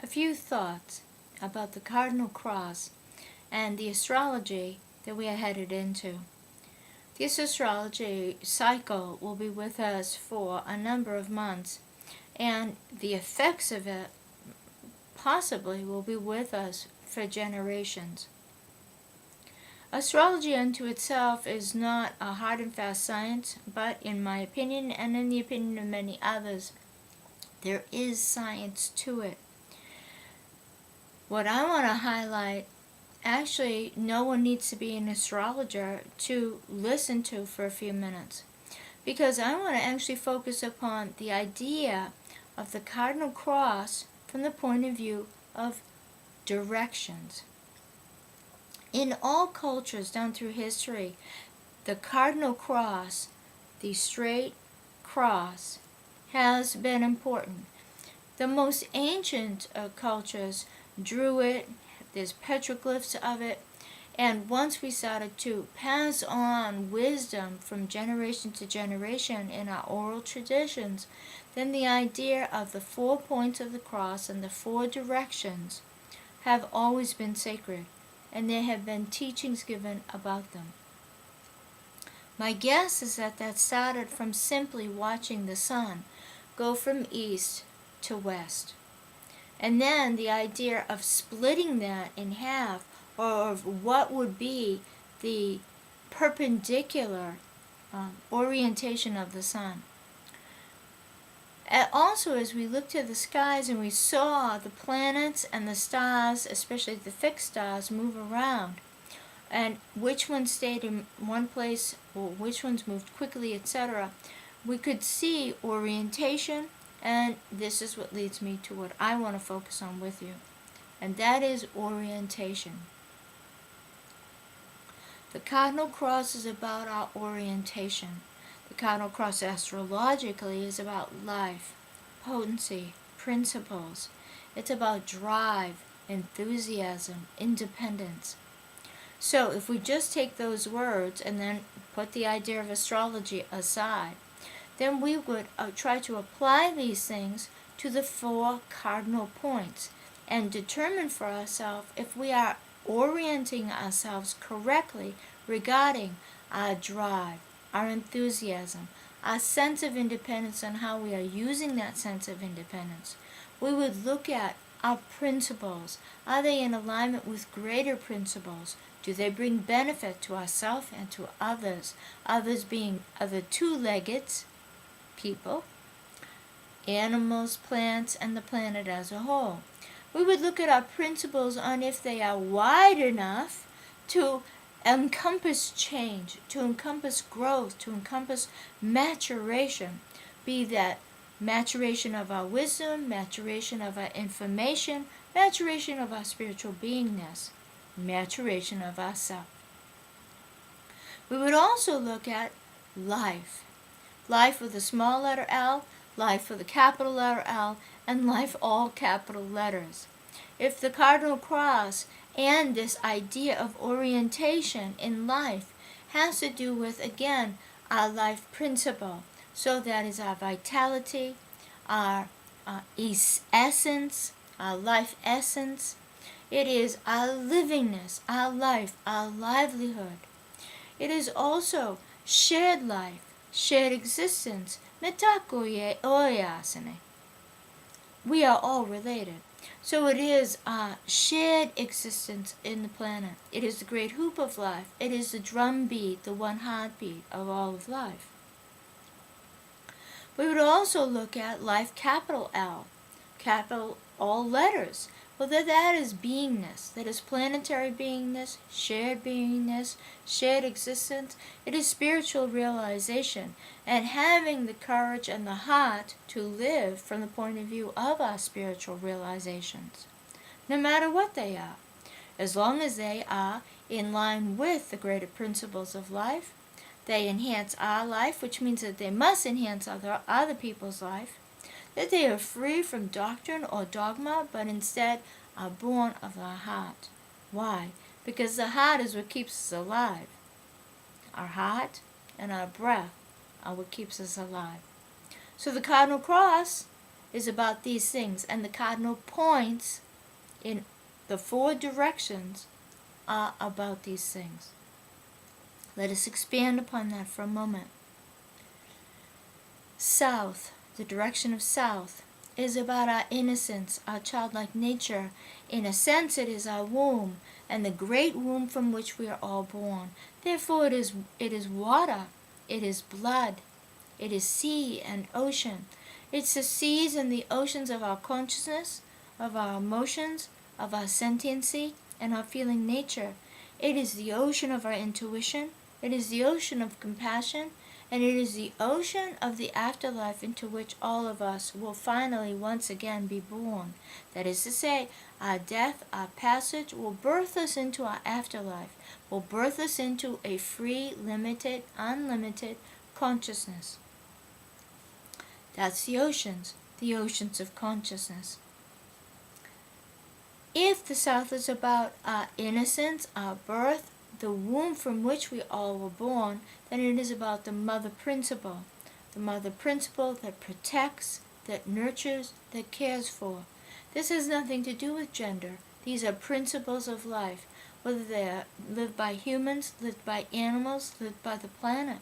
A few thoughts about the cardinal cross and the astrology that we are headed into. This astrology cycle will be with us for a number of months, and the effects of it possibly will be with us for generations. Astrology unto itself is not a hard and fast science, but in my opinion, and in the opinion of many others, there is science to it. What I want to highlight, actually, no one needs to be an astrologer to listen to for a few minutes, because I want to actually focus upon the idea of the cardinal cross from the point of view of directions. In all cultures down through history, the cardinal cross, the straight cross, has been important. The most ancient cultures drew it, there's petroglyphs of it, and once we started to pass on wisdom from generation to generation in our oral traditions, then the idea of the 4 points of the cross and the 4 directions have always been sacred, and there have been teachings given about them. My guess is that started from simply watching the sun go from east to west. And then the idea of splitting that in half, or of what would be the perpendicular orientation of the sun. Also, as we looked to the skies and we saw the planets and the stars, especially the fixed stars, move around, and which ones stayed in one place or which ones moved quickly, etc., we could see orientation. And this is what leads me to what I want to focus on with you, and that is orientation. The cardinal cross is about our orientation. The cardinal cross astrologically is about life, potency, principles. It's about drive, enthusiasm, independence. So if we just take those words and then put the idea of astrology aside, then we would try to apply these things to the 4 cardinal points and determine for ourselves if we are orienting ourselves correctly regarding our drive, our enthusiasm, our sense of independence, and how we are using that sense of independence. We would look at our principles. Are they in alignment with greater principles? Do they bring benefit to ourselves and to others? Others being other 2-leggeds, people, animals, plants, and the planet as a whole. We would look at our principles on if they are wide enough to encompass change, to encompass growth, to encompass maturation, be that maturation of our wisdom, maturation of our information, maturation of our spiritual beingness, maturation of ourself. We would also look at life. Life with a small letter L, life with a capital letter L, and life all capital letters. If the cardinal cross and this idea of orientation in life has to do with, again, our life principle, so that is our vitality, our essence, our life essence. It is our livingness, our life, our livelihood. It is also shared life, shared existence. Metakoye oyasane. We are all related. So it is a shared existence in the planet. It is the great hoop of life. It is the drum beat, the one heartbeat of all of life. We would also look at life capital L, capital all letters. Well, that is beingness. That is planetary beingness, shared existence. It is spiritual realization, and having the courage and the heart to live from the point of view of our spiritual realizations, no matter what they are. As long as they are in line with the greater principles of life, they enhance our life, which means that they must enhance other people's life, that they are free from doctrine or dogma, but instead are born of the heart. Why? Because the heart is what keeps us alive. Our heart and our breath are what keeps us alive. So the cardinal cross is about these things, and the cardinal points in the 4 directions are about these things. Let us expand upon that for a moment. South, the direction of south, is about our innocence, our childlike nature. In a sense, it is our womb, and the great womb from which we are all born. Therefore, it is water, it is blood, it is sea and ocean. It's the seas and the oceans of our consciousness, of our emotions, of our sentiency, and our feeling nature. It is the ocean of our intuition, it is the ocean of compassion, and it is the ocean of the afterlife into which all of us will finally once again be born. That is to say, our death, our passage, will birth us into our afterlife, will birth us into a free, limited, unlimited consciousness. That's the oceans of consciousness. If the south is about our innocence, our birth, the womb from which we all were born, then it is about the mother principle. The mother principle that protects, that nurtures, that cares for. This has nothing to do with gender. These are principles of life, whether they are lived by humans, lived by animals, lived by the planet.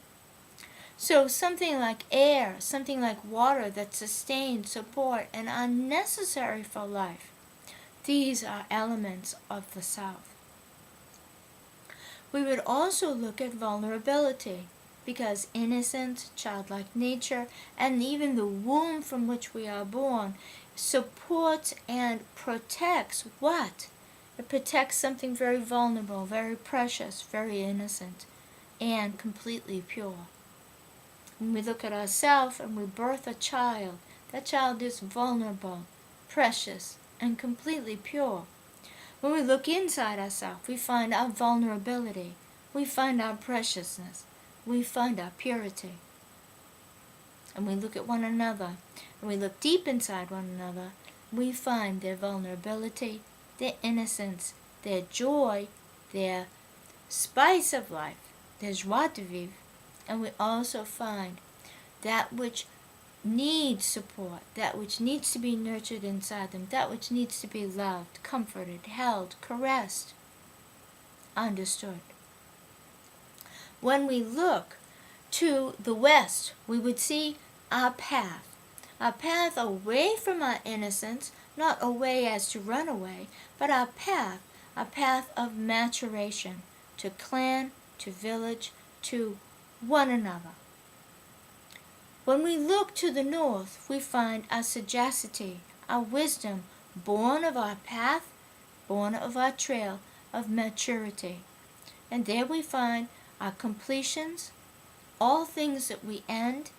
So something like air, something like water that sustain, support, and are necessary for life. These are elements of the South. We would also look at vulnerability, because innocence, childlike nature, and even the womb from which we are born supports and protects what? It protects something very vulnerable, very precious, very innocent, and completely pure. When we look at ourselves and we birth a child, that child is vulnerable, precious, and completely pure. When we look inside ourselves, we find our vulnerability, we find our preciousness, we find our purity. And we look at one another, and we look deep inside one another, we find their vulnerability, their innocence, their joy, their spice of life, their joie de vivre, and we also find that which needs support, that which needs to be nurtured inside them, that which needs to be loved, comforted, held, caressed, understood. When we look to the west, we would see our path away from our innocence, not away as to run away, but our path of maturation, to clan, to village, to one another. When we look to the north, we find our sagacity, our wisdom, born of our path, born of our trail of maturity. And there we find our completions, all things that we end,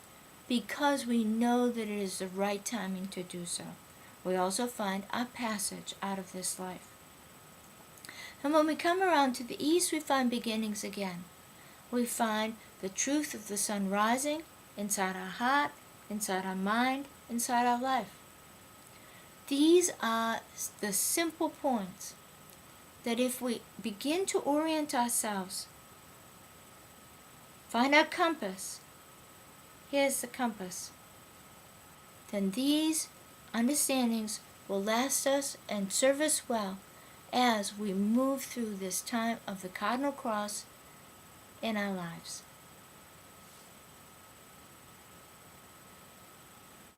because we know that it is the right timing to do so. We also find our passage out of this life. And when we come around to the east, we find beginnings again. We find the truth of the sun rising inside our heart, inside our mind, inside our life. These are the simple points that if we begin to orient ourselves, find our compass, here's the compass, then these understandings will last us and serve us well as we move through this time of the cardinal cross in our lives.